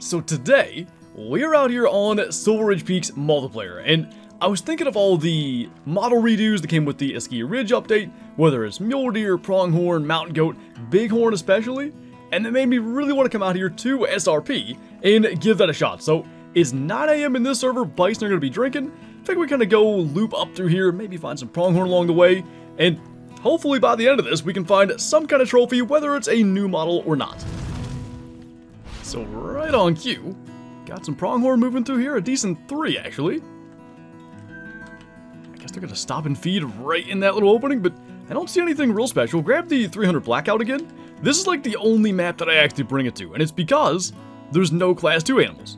So today, we're out here on Silver Ridge Peaks multiplayer, and I was thinking of all the model redos that came with the Ski Ridge update, whether it's mule deer, pronghorn, mountain goat, bighorn especially, and that made me really want to come out here to SRP and give that a shot. So it's 9 AM in this server, Bison are going to be drinking. I think we kind of go loop up through here, maybe find some pronghorn along the way, and hopefully by the end of this we can find some kind of trophy, whether it's a new model or not. So right on cue, got some pronghorn moving through here, a decent 3 actually. I guess they're gonna stop and feed right in that little opening, but I don't see anything real special. Grab the 300 blackout again. This is like the only map that I actually bring it to, and it's because there's no class 2 animals.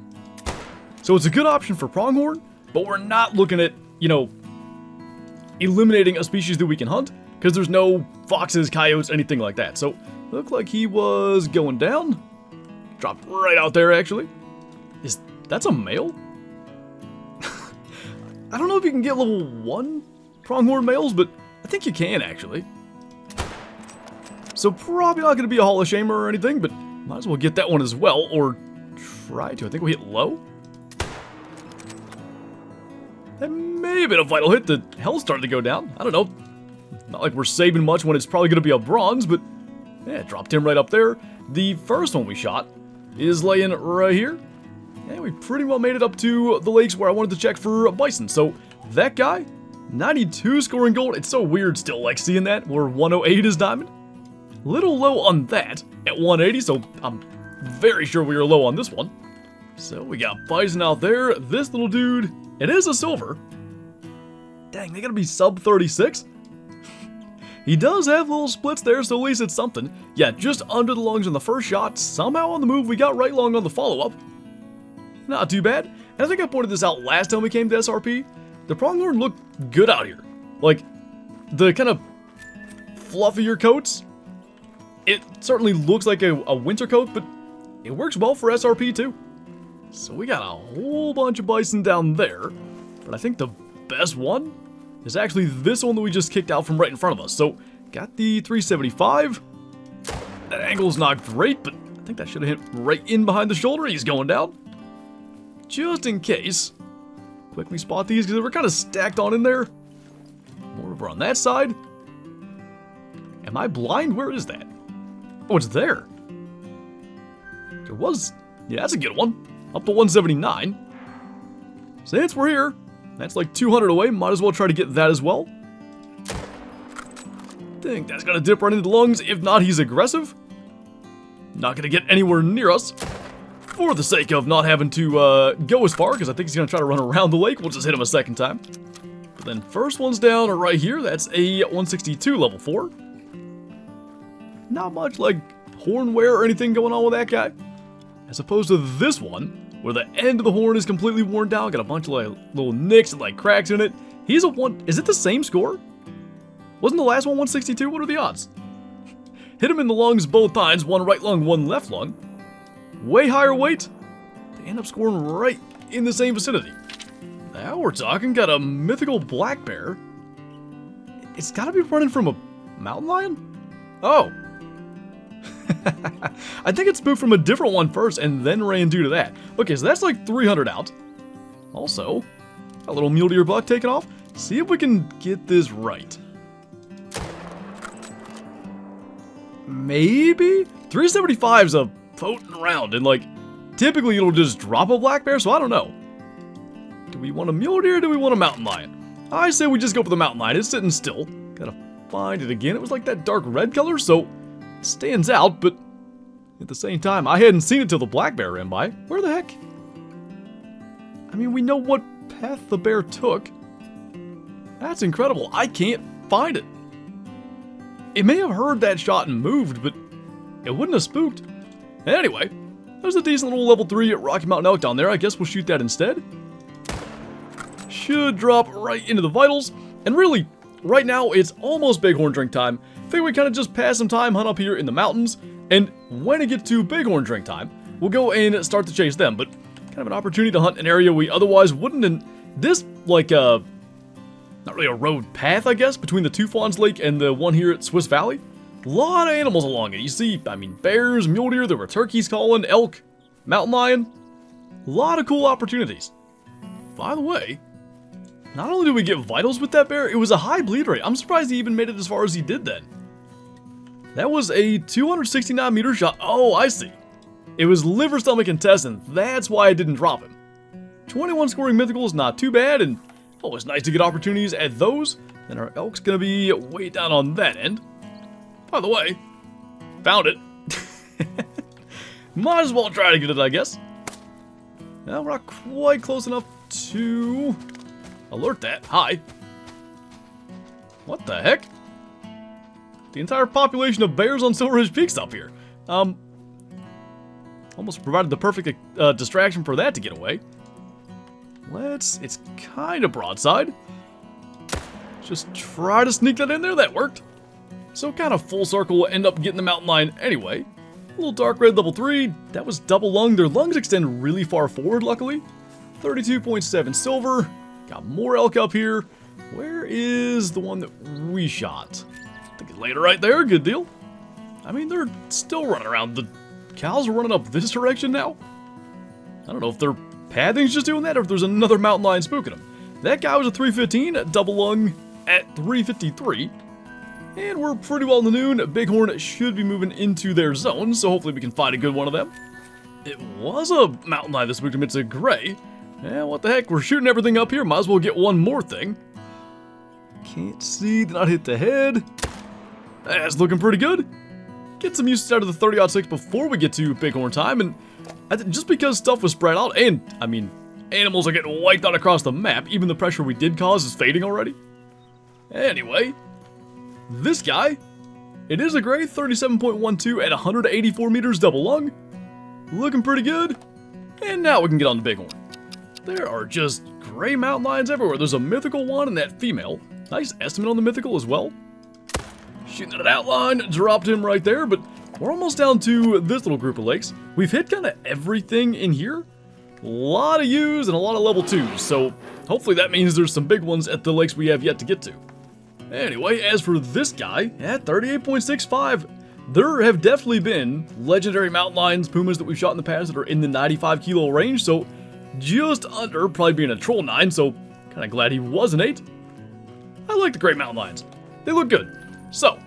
So it's a good option for pronghorn, but we're not looking at, you know, eliminating a species that we can hunt, because there's no foxes, coyotes, anything like that. So looked like he was going down. Dropped right out there, actually. That's a male? I don't know if you can get level 1 pronghorn males, but I think you can, actually. So probably not going to be a Hall of Shamer or anything, but might as well get that one as well, or try to. I think we hit low. That may have been a vital hit. The hell started to go down. I don't know. Not like we're saving much when it's probably going to be a bronze, but yeah, dropped him right up there. The first one we shot is laying right here. And we pretty well made it up to the lakes where I wanted to check for Bison. So that guy, 92 scoring gold. It's so weird still like seeing that where 108 is diamond. Little low on that at 180, so I'm very sure we are low on this one. So we got Bison out there. This little dude, it is a silver. Dang, they gotta be sub 36. He does have little splits there, so at least it's something. Yeah, just under the lungs on the first shot. Somehow on the move, we got right lung on the follow-up. Not too bad. And I think I pointed this out last time we came to SRP. The pronghorn looked good out here. Like, the kind of fluffier coats, it certainly looks like a winter coat, but it works well for SRP too. So we got a whole bunch of bison down there, but I think the best one is actually this one that we just kicked out from right in front of us. So, got the 375. That angle's not great, but I think that should have hit right in behind the shoulder. He's going down. Just in case. Quickly spot these, because they were kind of stacked on in there. More over on that side. Am I blind? Where is that? Oh, it's there. There was... Yeah, that's a good one. Up to 179. Since we're here, that's like 200 away. Might as well try to get that as well. Think that's gonna dip right into the lungs. If not, he's aggressive. Not gonna get anywhere near us. For the sake of not having to go as far, because I think he's gonna try to run around the lake. We'll just hit him a second time. But then first one's down right here. That's a 162 level 4. Not much like horn wear or anything going on with that guy. As opposed to this one, where the end of the horn is completely worn down, got a bunch of like little nicks and like cracks in it. He's a 1... Is it the same score? Wasn't the last one 162? What are the odds? Hit him in the lungs both times, one right lung, one left lung. Way higher weight. They end up scoring right in the same vicinity. Now we're talking. Got a mythical black bear. It's gotta be running from a mountain lion? Oh. I think it spooked from a different one first and then ran due to that. Okay, so that's like 300 out. Also, a little mule deer buck taken off. See if we can get this right. Maybe? 375's a potent round, and like, typically it'll just drop a black bear, so I don't know. Do we want a mule deer or do we want a mountain lion? I say we just go for the mountain lion. It's sitting still. Gotta find it again. It was like that dark red color, so... stands out, but at the same time, I hadn't seen it till the black bear ran by. Where the heck? I mean, we know what path the bear took. That's incredible. I can't find it. It may have heard that shot and moved, but it wouldn't have spooked. Anyway, there's a decent little level 3 at Rocky Mountain elk down there. I guess we'll shoot that instead. Should drop right into the vitals. And really, right now, it's almost bighorn drink time. Figure we kind of just pass some time, hunt up here in the mountains, and when it gets to bighorn drink time, we'll go and start to chase them, but kind of an opportunity to hunt an area we otherwise wouldn't, and this, like, not really a road path, I guess, between the Two Fawns Lake and the one here at Swiss Valley. A lot of animals along it. You see, I mean, bears, mule deer, there were turkeys calling, elk, mountain lion. A lot of cool opportunities. By the way, not only did we get vitals with that bear, it was a high bleed rate. I'm surprised he even made it as far as he did then. That was a 269 meter shot. Oh, I see. It was liver, stomach, intestine. That's why I didn't drop him. 21 scoring mythical is not too bad, and always nice to get opportunities at those. And our elk's gonna be way down on that end. By the way, found it. Might as well try to get it, I guess. Now we're not quite close enough to alert that. Hi. What the heck? The entire population of bears on Silver Ridge Peak's up here. Almost provided the perfect distraction for that to get away. It's kind of broadside. Just try to sneak that in there. That worked. So kind of full circle, we'll end up getting the mountain lion anyway. A little dark red level 3. That was double lung. Their lungs extend really far forward, luckily. 32.7 silver. Got more elk up here. Where is the one that we shot? I think it's later right there. Good deal. I mean, they're still running around. The cows are running up this direction now. I don't know if their pathing's just doing that or if there's another mountain lion spooking them. That guy was a 315, double lung at 353. And we're pretty well in the noon. Bighorn should be moving into their zone, so hopefully we can find a good one of them. It was a mountain lion that spooked him. It's a gray. Yeah, what the heck? We're shooting everything up here. Might as well get one more thing. Can't see. Did not hit the head. That's looking pretty good. Get some use out of the 30-06 before we get to Bighorn time. And just because stuff was spread out, and, I mean, animals are getting wiped out across the map, even the pressure we did cause is fading already. Anyway, this guy, it is a gray 37.12 at 184 meters double lung. Looking pretty good. And now we can get on the Bighorn. There are just gray mountain lions everywhere. There's a mythical one and that female. Nice estimate on the mythical as well. Shooting at an outline, dropped him right there, but we're almost down to this little group of lakes. We've hit kind of everything in here. A lot of U's and a lot of level 2s, so hopefully that means there's some big ones at the lakes we have yet to get to. Anyway, as for this guy, at 38.65, there have definitely been legendary mountain lions, pumas that we've shot in the past that are in the 95 kilo range, so just under, probably being a troll 9, so kind of glad he was an 8. I like the great mountain lions. They look good. So,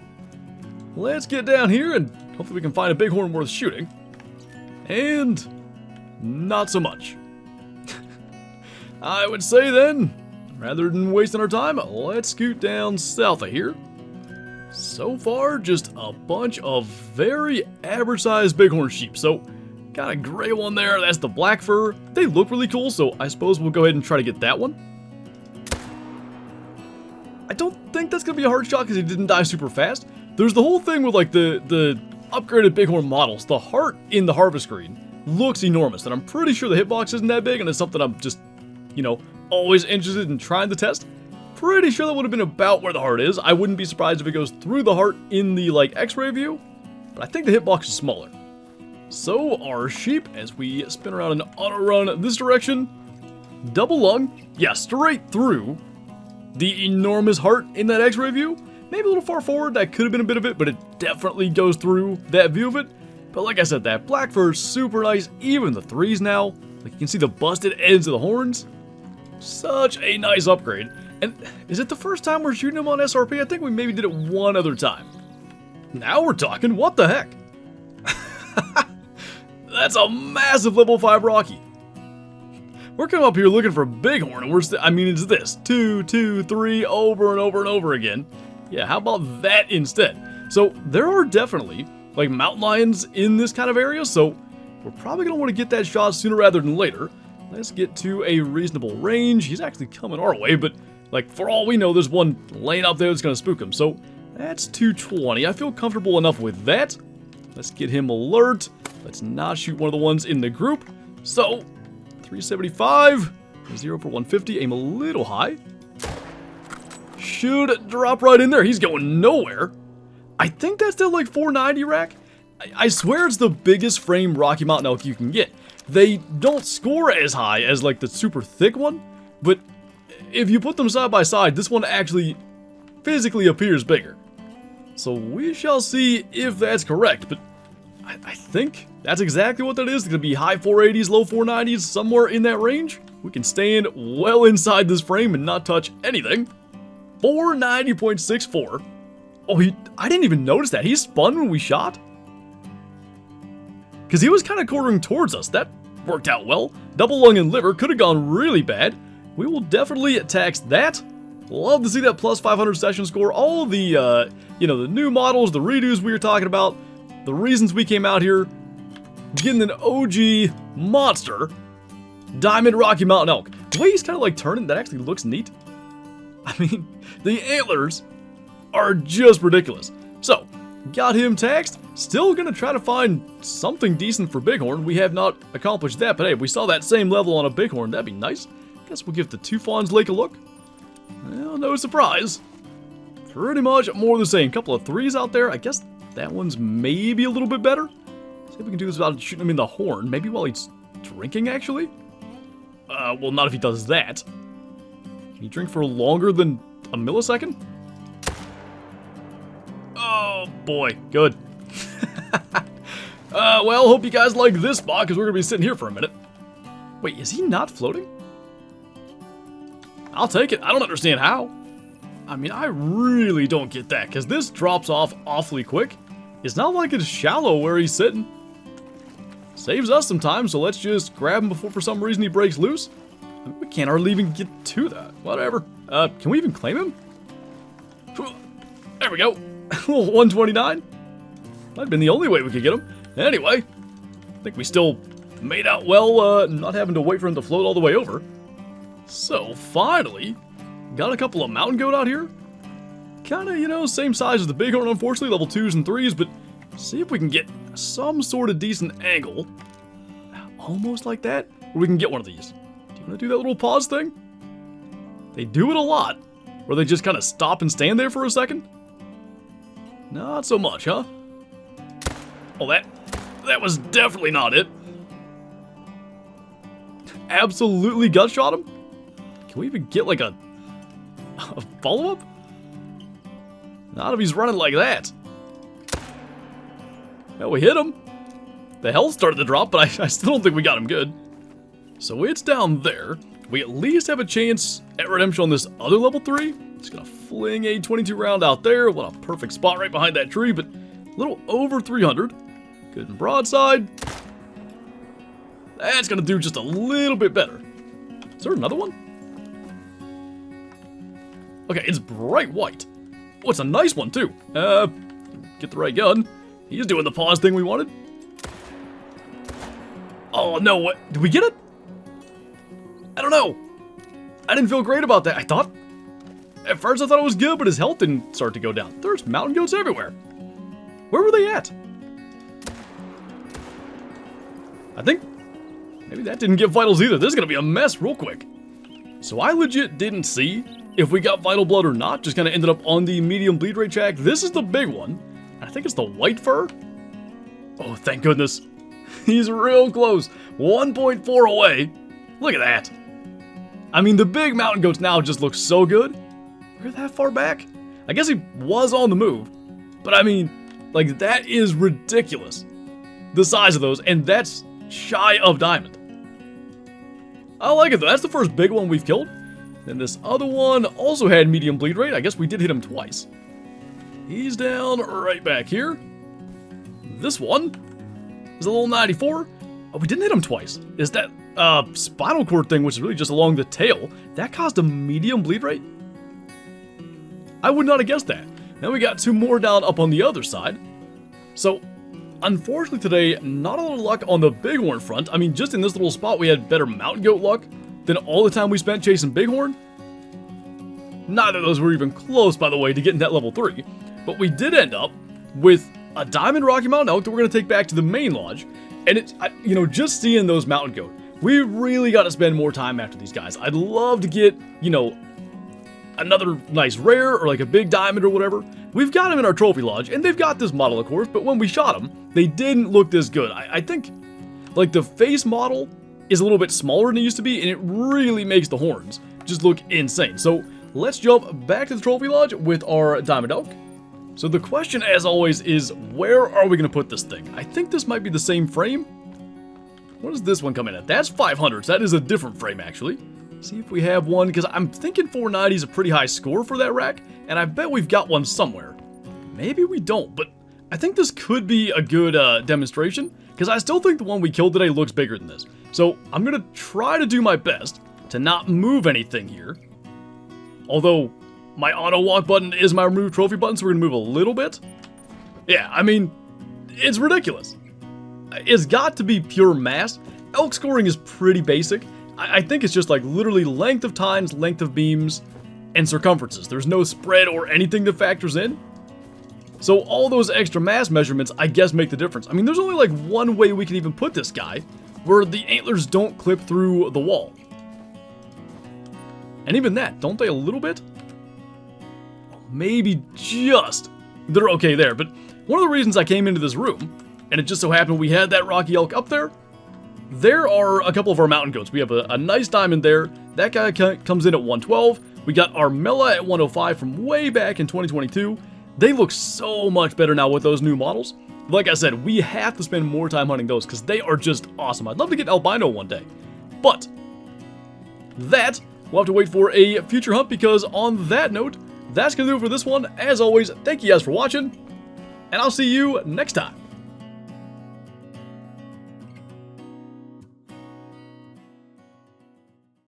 let's get down here and hopefully we can find a bighorn worth shooting. And not so much. I would say then, rather than wasting our time, let's scoot down south of here. So far, just a bunch of very average-sized bighorn sheep. So, got a gray one there. That's the black fur. They look really cool, so I suppose we'll go ahead and try to get that one. I don't think that's going to be a hard shot because he didn't die super fast. There's the whole thing with like the upgraded bighorn models. The heart in the harvest screen looks enormous, and I'm pretty sure the hitbox isn't that big, and it's something I'm just, you know, always interested in trying to test. Pretty sure that would have been about where the heart is. I wouldn't be surprised if it goes through the heart in the like x-ray view, but I think the hitbox is smaller. So our sheep, as we spin around and auto run this direction, double lung, yeah, straight through the enormous heart in that x-ray view. Maybe a little far forward, that could have been a bit of it, but it definitely goes through that view of it. But like I said, that black fur is super nice, even the 3s now. Like you can see the busted ends of the horns. Such a nice upgrade. And is it the first time we're shooting him on SRP? I think we maybe did it one other time. Now we're talking, what the heck? That's a massive level 5 Rocky. We're coming up here looking for a bighorn, and I mean, it's this. 2, 2, 3, over and over and over again. Yeah, how about that instead? So there are definitely like mountain lions in this kind of area, so we're probably going to want to get that shot sooner rather than later. Let's get to a reasonable range. He's actually coming our way, but like for all we know, there's one laying up there that's going to spook him. So that's 220. I feel comfortable enough with that. Let's get him alert. Let's not shoot one of the ones in the group. So 375, 0 for 150, aim a little high. Should drop right in there. He's going nowhere. I think that's still like 490 rack. I swear it's the biggest frame Rocky Mountain elk you can get. They don't score as high as like the super thick one, but if you put them side by side, this one actually physically appears bigger. So we shall see if that's correct, but I think that's exactly what that is. It's going to be high 480s, low 490s, somewhere in that range. We can stand well inside this frame and not touch anything. 490.64. Oh, I didn't even notice that. He spun when we shot. Because he was kind of quartering towards us. That worked out well. Double lung and liver could have gone really bad. We will definitely tax that. Love to see that plus 500 session score. All of the, the new models, the redos we were talking about, the reasons we came out here, getting an OG monster, Diamond Rocky Mountain Elk. The way he's kind of like turning, that actually looks neat. I mean, the antlers are just ridiculous. So, got him taxed. Still gonna try to find something decent for Bighorn. We have not accomplished that, but hey, if we saw that same level on a Bighorn, that'd be nice. Guess we'll give the Two Fawns Lake a look. Well, no surprise. Pretty much more of the same. Couple of threes out there. I guess that one's maybe a little bit better. See if we can do this without shooting him in the horn. Maybe while he's drinking, actually? Well, not if he does that. Can he drink for longer than a millisecond? Oh, boy. Good. Well, hope you guys like this spot, because we're going to be sitting here for a minute. Wait, is he not floating? I'll take it. I don't understand how. I mean, I really don't get that, because this drops off awfully quick. It's not like it's shallow where he's sitting. Saves us some time, so let's just grab him before for some reason he breaks loose. I mean, we can't hardly even get to that. Whatever. Can we even claim him? There we go. 129. Might have been the only way we could get him. Anyway, I think we still made out well, not having to wait for him to float all the way over. So, finally, got a couple of mountain goat out here. Kinda, same size as the Bighorn, unfortunately, level 2s and 3s, but see if we can get some sort of decent angle. Almost like that, or we can get one of these. Do you want to do that little pause thing? They do it a lot, where they just kind of stop and stand there for a second. Not so much, huh? Oh, that was definitely not it. Absolutely gut shot him. Can we even get like a follow-up? Not if he's running like that. Well, we hit him. The health started to drop, but I still don't think we got him good. So it's down there. We at least have a chance at redemption on this other level 3. Just gonna fling a 22 round out there. What a perfect spot right behind that tree, but a little over 300. Good and broadside. That's gonna do just a little bit better. Is there another one? Okay, it's bright white. Oh, it's a nice one too. Get the right gun. He's doing the pause thing we wanted. Oh no, what? Did we get it? I don't know. I didn't feel great about that. At first I thought it was good, but his health didn't start to go down. There's mountain goats everywhere. Where were they at? I think maybe that didn't get vitals either. This is gonna be a mess real quick. So I legit didn't see if we got vital blood or not. Just kind of ended up on the medium bleed rate check. This is the big one. I think it's the white fur. Oh, thank goodness. He's real close. 1.4 away. Look at that. I mean, the big mountain goats now just look so good. We're that far back. I guess he was on the move. But I mean, like, that is ridiculous. The size of those, and that's shy of diamond. I like it though. That's the first big one we've killed. Then this other one also had medium bleed rate. I guess we did hit him twice. He's down right back here. This one is a little 94. Oh, we didn't hit him twice. Is that spinal cord thing, which is really just along the tail, that caused a medium bleed rate? I would not have guessed that. Now we got two more down up on the other side. So, unfortunately today, not a lot of luck on the Bighorn front. I mean, just in this little spot, we had better mountain goat luck than all the time we spent chasing Bighorn. Neither of those were even close, by the way, to getting that level 3. But we did end up with a Diamond Rocky Mountain Elk that we're going to take back to the main lodge. And it's, just seeing those mountain goat, we really got to spend more time after these guys. I'd love to get, another nice rare or like a big diamond or whatever. We've got them in our trophy lodge, and they've got this model, of course, but when we shot them, they didn't look this good. I think, like, the face model is a little bit smaller than it used to be, and it really makes the horns just look insane. So let's jump back to the trophy lodge with our diamond elk, So the question, as always, is where are we going to put this thing? I think this might be the same frame. What does this one come in at? That's 500s. That is a different frame, actually. See if we have one, because I'm thinking 490 is a pretty high score for that rack, and I bet we've got one somewhere. Maybe we don't, but I think this could be a good demonstration, because I still think the one we killed today looks bigger than this. So I'm going to try to do my best to not move anything here. Although my auto walk button is my remove trophy button, so we're going to move a little bit. Yeah, I mean, it's ridiculous. It's got to be pure mass. Elk scoring is pretty basic. I think it's just like literally length of tines, length of beams, and circumferences. There's no spread or anything that factors in. So all those extra mass measurements, I guess, make the difference. I mean, there's only like one way we can even put this guy where the antlers don't clip through the wall. And even that, don't they a little bit? Maybe just. They're okay there, but one of the reasons I came into this room, and it just so happened we had that rocky elk up there, there are a couple of our mountain goats. We have a nice diamond there. That guy comes in at 112. We got our Mela at 105 from way back in 2022. They look so much better now with those new models. Like I said, we have to spend more time hunting those because they are just awesome. I'd love to get albino one day. But that, we'll have to wait for a future hunt, because on that note, that's going to do it for this one. As always, thank you guys for watching, and I'll see you next time.